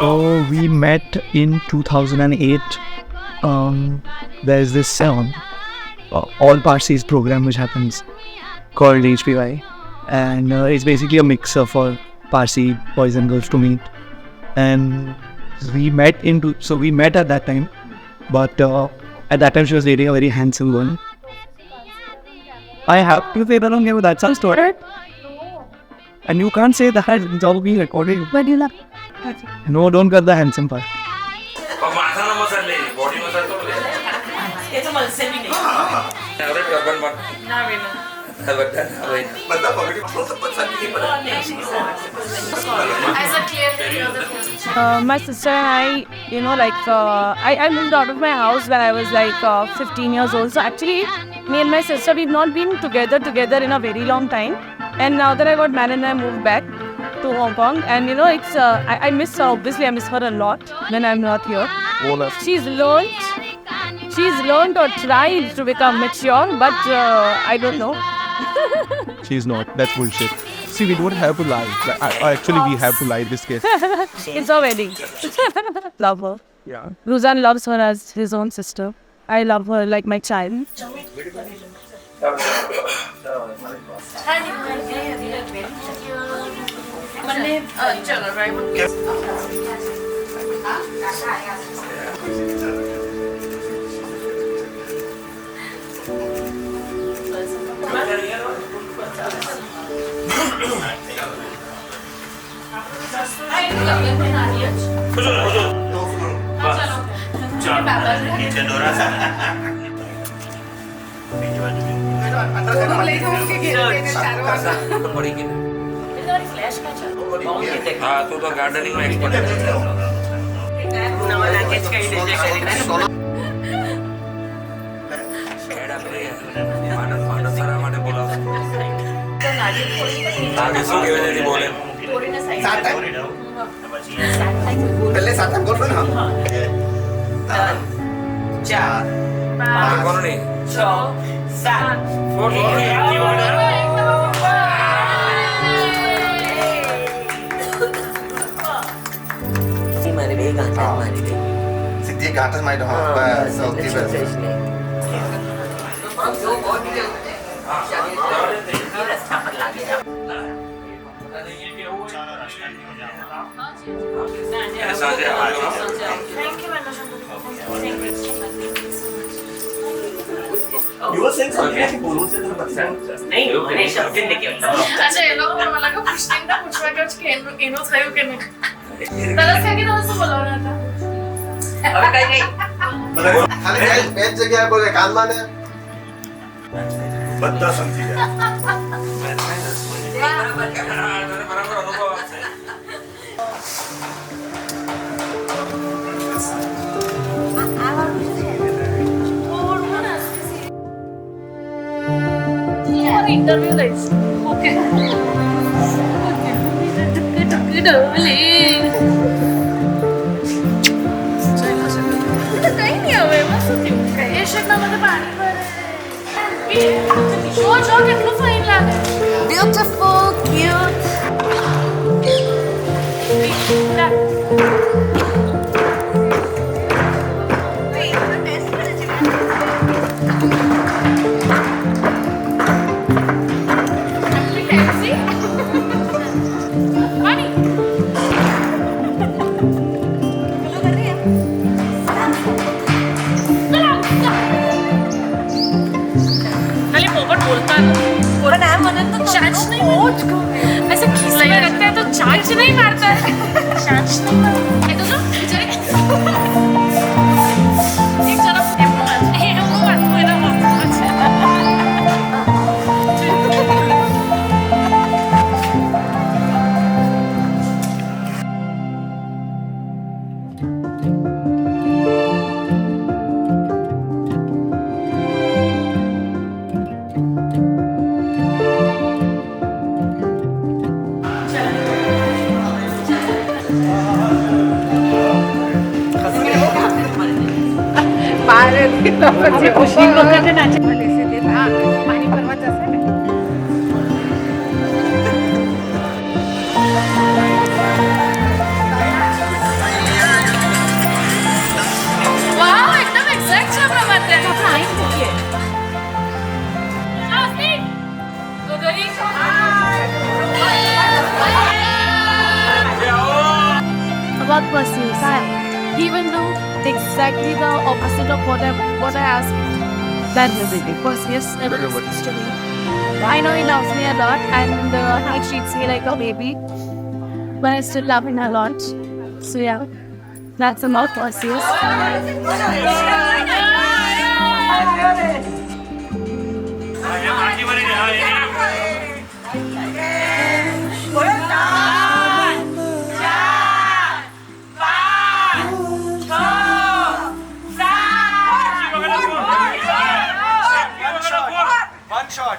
Oh, we met in 2008. There's this All Parsis program which happens called HPY, and it's basically a mixer for Parsi boys and girls to meet. And we met at that time, but at that time she was dating a very handsome girl. I have to say that on here, that's our story. And you can't say that it's all being recorded. But you love. No, don't cut the handsome part. My sister and I, I moved out of my house when I was 15 years old. So actually, me and my sister, we've not been together in a very long time. And now that I got married and I moved back to Hong Kong, and I miss her. Obviously, I miss her a lot when I'm not here. She's learned or tried to become mature, but I don't know. She's not. That's bullshit. See, we don't have to lie. Actually, we have to lie in this case. It's our wedding. Love her. Yeah. Ruzan loves her as his own sister. I love her like my child. हाँ तो gardening में expert है नवा package का India add आप रे मानव सारा हमारे बोला आगे सो के वजह से बोले पहले साथ हम बोल रहे हैं चार पाँच कौन नहीं छः सात Sitti gatas mai dah apa so tiba. You were saying something बोलो से तो बच्चा नहीं मैंने शब्द लेके अच्छा ये लोग मला का पुष्टिंग का पुष्पा का के इनो थायो के नहीं तरस क्या तरस से बोला रहा था अबे कहीं खाली एक जगह बोले कान माने बद्दा समझी जा बराबर अनुभव है इंटरव्यू लाइफ ओके डार्लिंग काही नाही हवंय मस्त ये शेतामध्ये पाणी भरलंय शो किती फाईन लागेल ब्युटिफुल क्यूट ऐसे खींचने लगता है तो चार्ज नहीं मारता है चार्ज नहीं मारता है तो एक तरफ खुशी लोकांना नाचे पाणी परवाच असेल है About pursuits, even though exactly the opposite of what I asked, that was it. Perseus never listens to me. I know he loves me a lot and he treats me like a baby, but I still love him a lot. So yeah, that's about Perseus. One shot.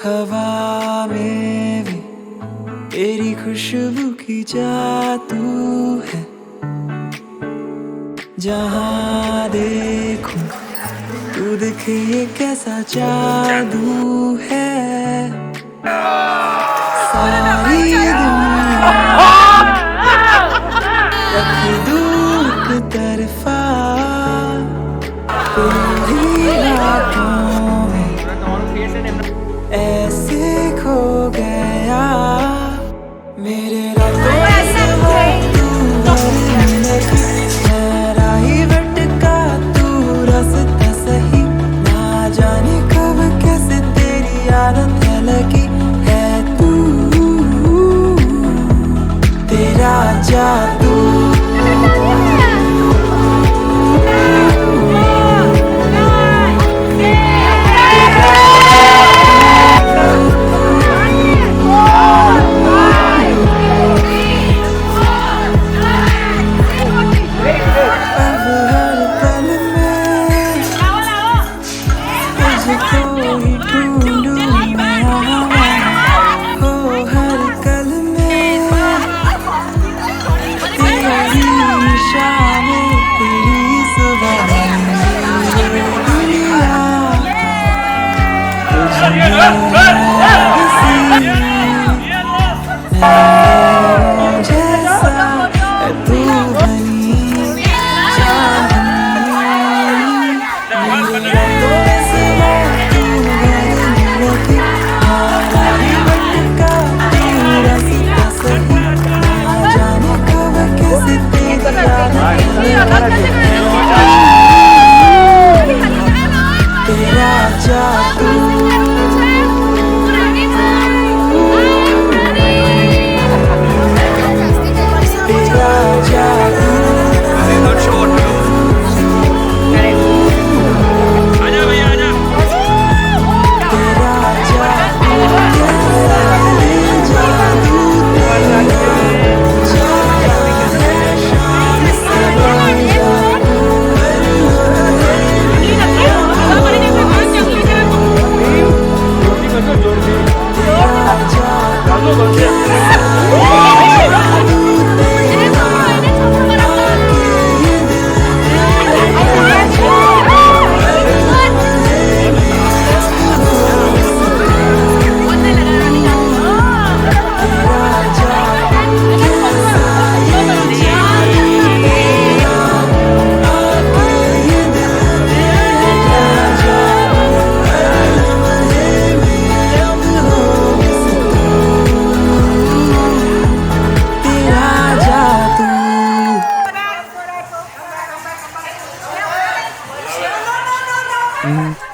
हवा में भी तेरी खुशबू की जादू है, जहाँ देखूं तू दिखे ये कैसा जादू है। सारी दुनिया रख दूर की तरफा, तेरी रातों में ऐसे खो गया, मेरे रातों से हो तू मेरा ही भटका तू रास्ता सही, ना जाने कब कैसे तेरी आदत है लगी है तू, तेरा जादू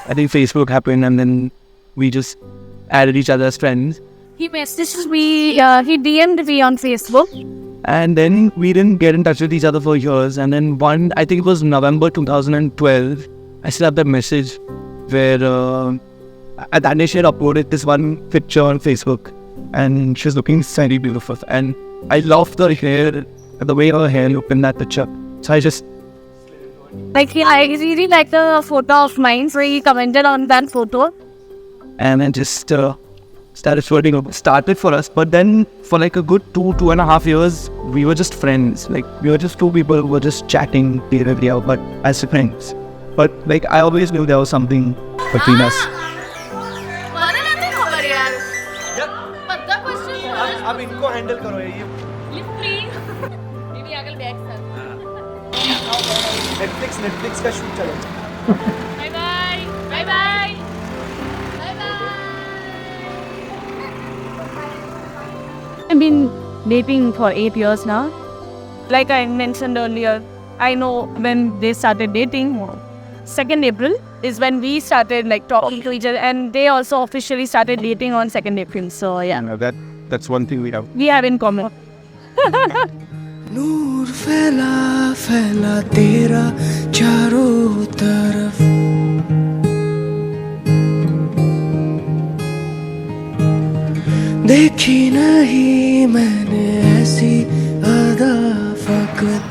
I think Facebook happened and then we just added each other as friends. He messaged me, he DM'd me on Facebook. And then we didn't get in touch with each other for years. And then I think it was November 2012, I still have that message where Danish had uploaded this one picture on Facebook and she's looking very beautiful. And I loved her hair, the way her hair looked in that picture. So I just... I really liked a photo of mine, so he commented on that photo. And then just started flirting started for us, but then for like a good 2.5 years we were just friends. Like we were just two people who were just chatting day, but as friends. But like I always knew there was something between us. मला नाही खबर यार पता question अब इनको handle करो ये lift free baby आगे बैक सर नेटफ्लिक्स का शूट चलेगा. Bye bye bye bye bye bye I've been dating for 8 years now. Like I mentioned earlier, I know when they started dating. 2nd April is when we started like talking to each other, and they also officially started dating on 2nd April. So yeah, That's one thing we have. we have in common. नूर फैला फैला तेरा चारों तरफ, देखी नहीं मैंने ऐसी अदा फकत.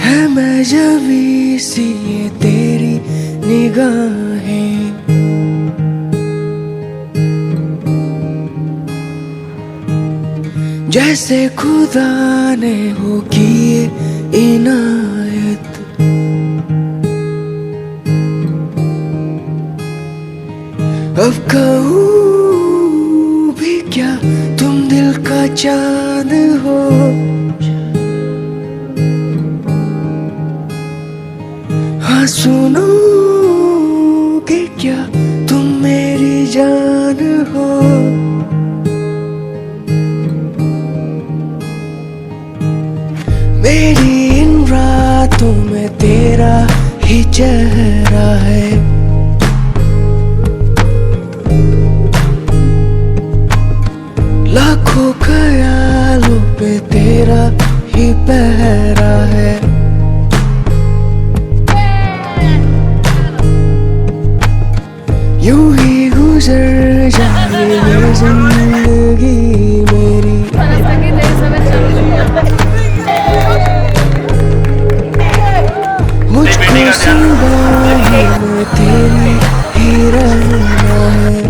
है मैं जब सी ये तेरी निगाहें, जैसे खुदा ने हो किए इनायत. अब कहूँ भी क्या तुम दिल का चांद हो, हाँ सुनो कि क्या तुम मेरी जान हो. मेरी इन रातों में तेरा ही चेहरा है, लाखों ख्यालों पे तेरा ही पहरा है. यूं ही गुजर जाए ये जिंदगी मेरी, मुझको सुबह में तेरी ही रहना है.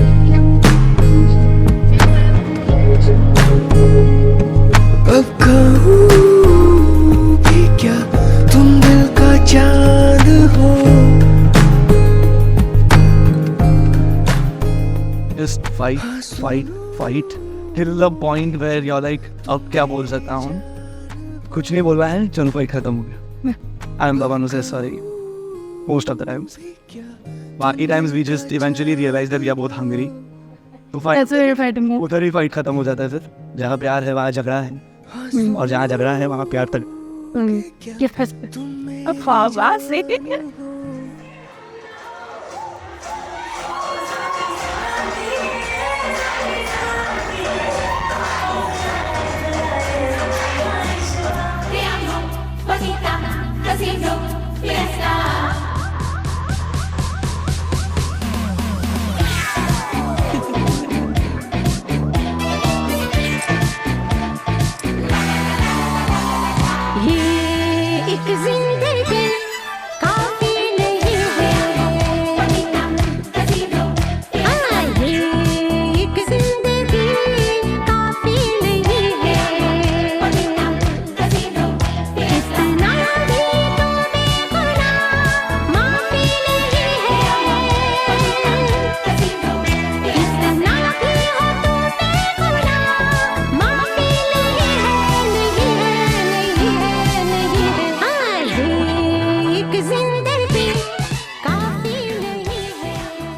अब कहूँ भी क्या तुम दिल का चांद हो. Just fight till the point where you're like अब क्या बोल सकता हूँ, कुछ नहीं बोल रहा है, चलो फाइट खत्म हो गया. I am the one who says sorry most of the times. बाकी times we just eventually realize that we are both hungry. तो That's where you're fighting more. उधर ही फाइट खत्म हो जाता है. फिर जहाँ प्यार है वहाँ झगड़ा है, और जहाँ झगड़ा है वहाँ प्यार तक. Yes. Wow, see?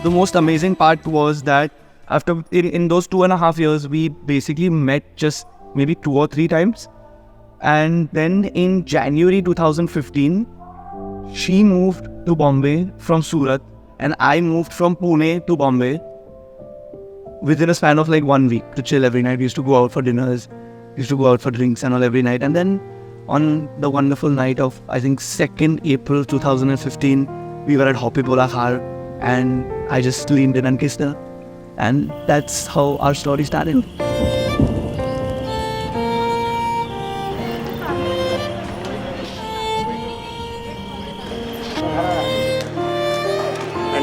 The most amazing part was that after in those 2.5 years, we basically met just maybe 2 or 3 times. And then in January 2015, she moved to Bombay from Surat, and I moved from Pune to Bombay within a span of like 1 week to chill every night. We used to go out for dinners, we used to go out for drinks and all every night. And then on the wonderful night of, I think, 2nd April 2015, we were at Hoppy Bolakar, and I just leaned in and kissed her. And that's how our story started.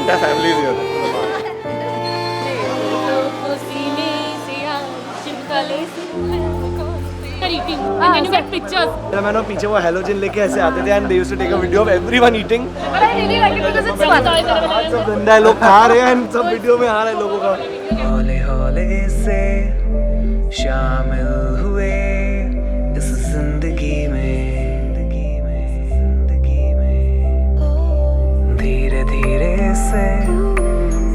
entire family is here. And then you get pictures. मैंने पीछे वो halogen लेके ऐसे आते थे and they used to take a video of everyone eating. But I really like it because it's fun. सब गंदा है, लोग खा रहे हैं and सब वीडियो में आ रहा है लोगों का. हौले हौले से शामिल हुए इस जिंदगी में धीरे धीरे से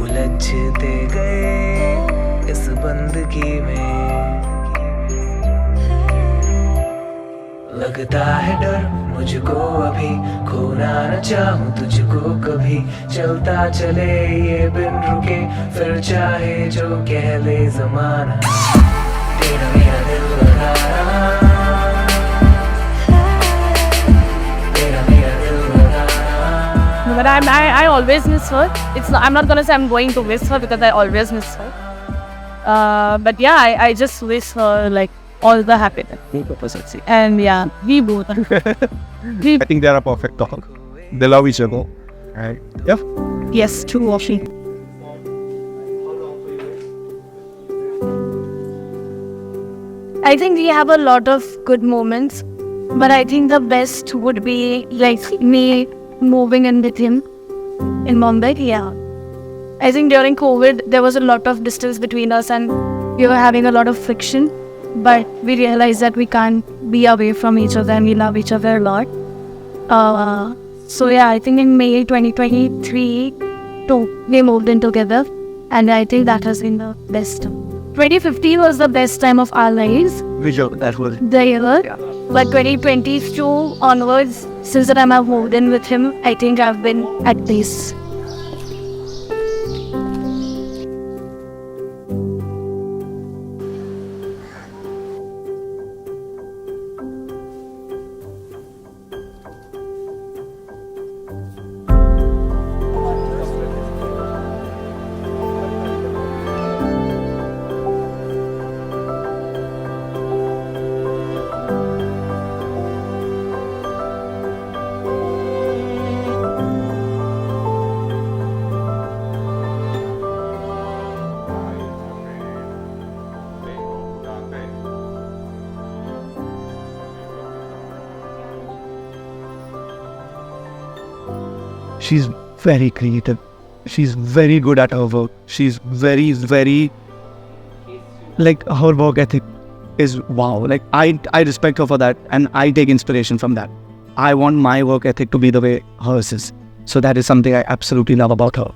उलझते गए इस बंदगी में लगता है डर मुझको अभी खोना न चाहूं तुझको कभी चलता चले ये बिन रुके फिर चाहे जो कह ले जमाना तेरा मेरा दिल लगा तेरा मेरा दिल लगा. But I always miss her. I'm not gonna say I'm going to miss her because I always miss her. But yeah, I just wish her like all the happiness. And yeah, we both. I think they are a perfect couple. They love each other. Right? Yep. Yes, true. Actually. I think we have a lot of good moments, but I think the best would be like me moving in with him in Mumbai. Yeah. I think during COVID, there was a lot of distance between us and we were having a lot of friction. But we realized that we can't be away from each other and we love each other a lot. So yeah, I think in May 2023, we moved in together. And I think that has been the best. 2015 was the best time of our lives. Visual, that was. The year. Yeah. But 2022 onwards, since the time I've moved in with him, I think I've been at peace. She's very creative. She's very good at her work. She's very like her work ethic is wow. Like I respect her for that and I take inspiration from that. I want my work ethic to be the way hers is. So that is something I absolutely love about her.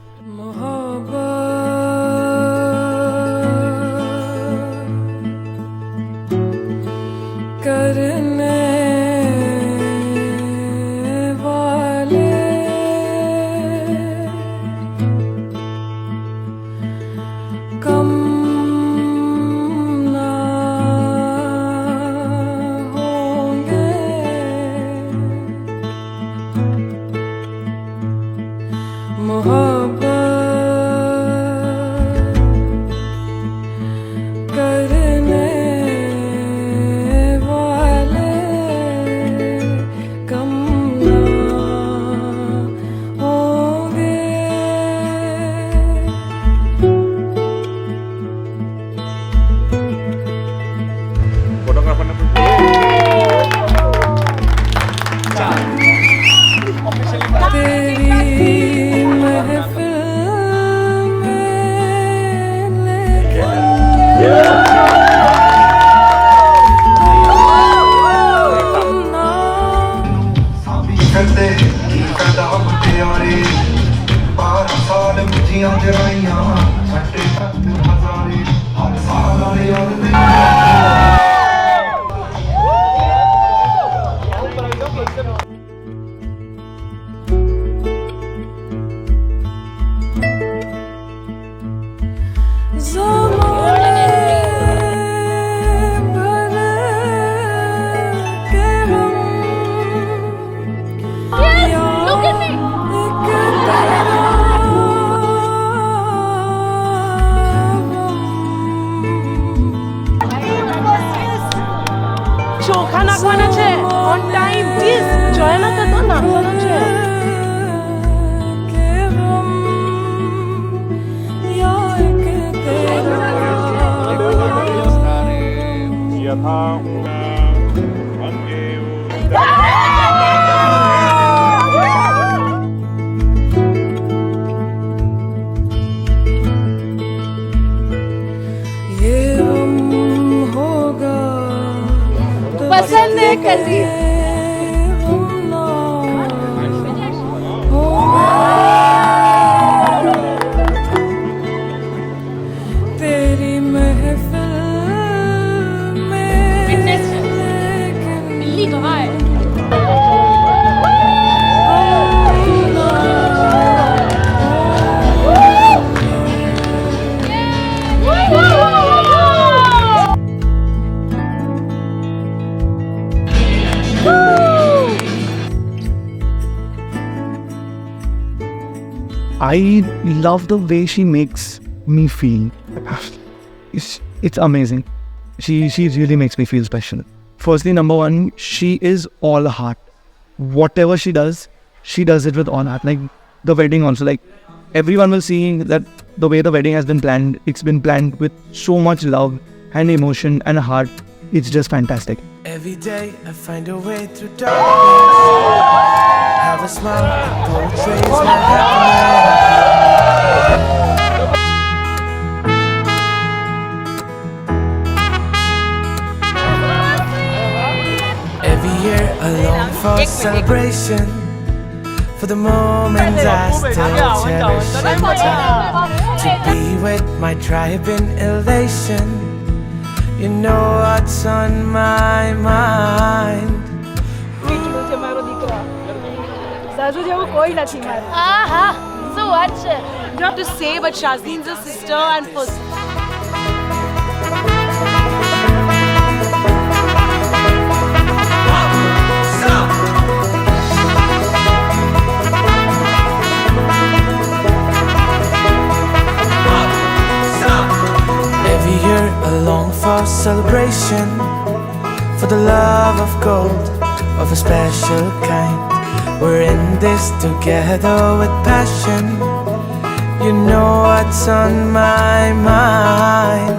कर रही है। तेरी महफिल में बिल्ली कहाँ है? I love the way she makes me feel. It's amazing. She really makes me feel special. Firstly, number one, she is all heart. Whatever she does it with all heart. Like the wedding also, like everyone will see that the way the wedding has been planned, it's been planned with so much love and emotion and heart. It's just fantastic. Every day I find a way through darkness. Have a smile, poetry is my happiness. Every year I long for celebration, for the moments I still cherish in time. To be with my tribe in elation, you know what's on my mind. So what? You have to say, but Shazleen's a sister and first. Every year I long for celebration, for the love of gold, of a special kind. We're in this together with passion. You know what's on my mind.